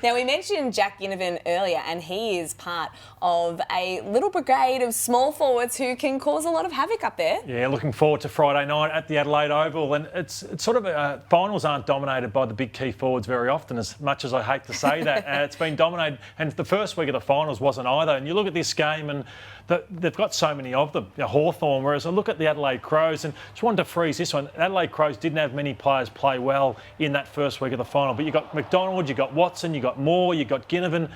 Now, we mentioned Jack Ginnivan earlier, and he is part of a little brigade of small forwards who can cause a lot of havoc up there. Yeah, looking forward to Friday night at the Adelaide Oval. And it's sort of finals aren't dominated by the big key forwards very often, as much as I hate to say that. It's been dominated, and the first week of the finals wasn't either. And you look at this game, and they've got so many of them, Hawthorn, whereas I look at the Adelaide Crows, and just wanted to freeze this one. Adelaide Crows didn't have many players play well in that first week of the final, but you got McDonald, you got Watson, you got Moore, you got Ginnivan,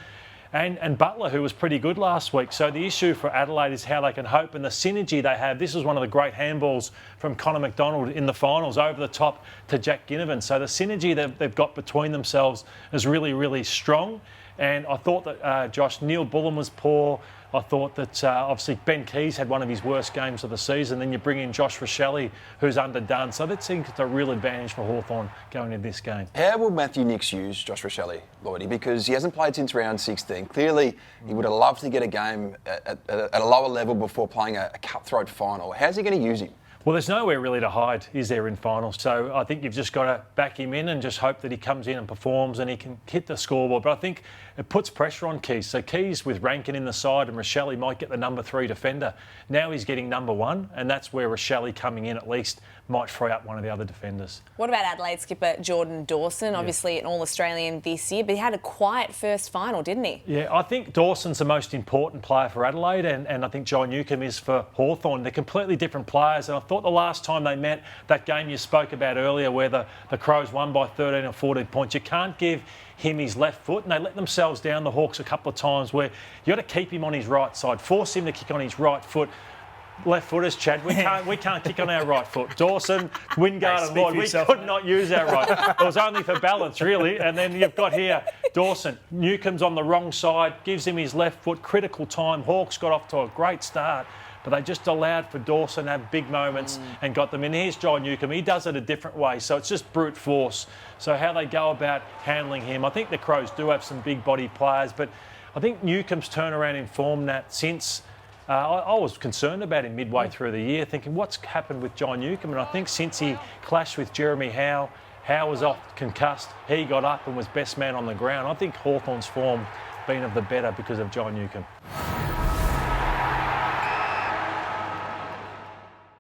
and Butler, who was pretty good last week. So the issue for Adelaide is how they can hope, and the synergy they have. This was one of the great handballs from Connor McDonald in the finals, over the top to Jack Ginnivan. So the synergy that they've got between themselves is really, really strong. And I thought that Josh Neal-Bullen was poor. I thought that obviously Ben Keys had one of his worst games of the season. Then you bring in Josh Rochelle, who's underdone. So that seems it's a real advantage for Hawthorn going into this game. How will Matthew Nicks use Josh Rochelle, Lloydie? Because he hasn't played since round 16. Clearly, he would have loved to get a game at a lower level before playing a cutthroat final. How's he going to use him? Well, there's nowhere really to hide, is there, in finals? So I think you've just got to back him in and just hope that he comes in and performs and he can hit the scoreboard. But I think it puts pressure on Keys. So Keys, with Rankin in the side, and Rochelle might get the number 3 defender. Now he's getting number 1, and that's where Rochelle coming in at least might free up one of the other defenders. What about Adelaide skipper Jordan Dawson? Obviously an All-Australian this year, but he had a quiet first final, didn't he? Yeah, I think Dawson's the most important player for Adelaide, and I think John Newcombe is for Hawthorn. They're completely different players, and I thought the last time they met, that game you spoke about earlier where the Crows won by 13 or 14 points, you can't give him his left foot, and they let themselves down, the Hawks, a couple of times where you got to keep him on his right side, force him to kick on his right foot. Left footers, Chad. We can't kick on our right foot. Dawson, Wingard and Lloyd, we could not use our right. It was only for balance, really. And then you've got here Dawson. Newcomb's on the wrong side, gives him his left foot. Critical time. Hawks got off to a great start, but they just allowed for Dawson to have big moments and got them in. Here's John Newcombe. He does it a different way, so it's just brute force. So how they go about handling him. I think the Crows do have some big body players, but I think Newcomb's turnaround in form, Nat, since... I was concerned about him midway through the year, thinking what's happened with John Newcombe, and I think since he clashed with Jeremy Howe was off concussed, he got up and was best man on the ground. I think Hawthorn's form been of the better because of John Newcombe.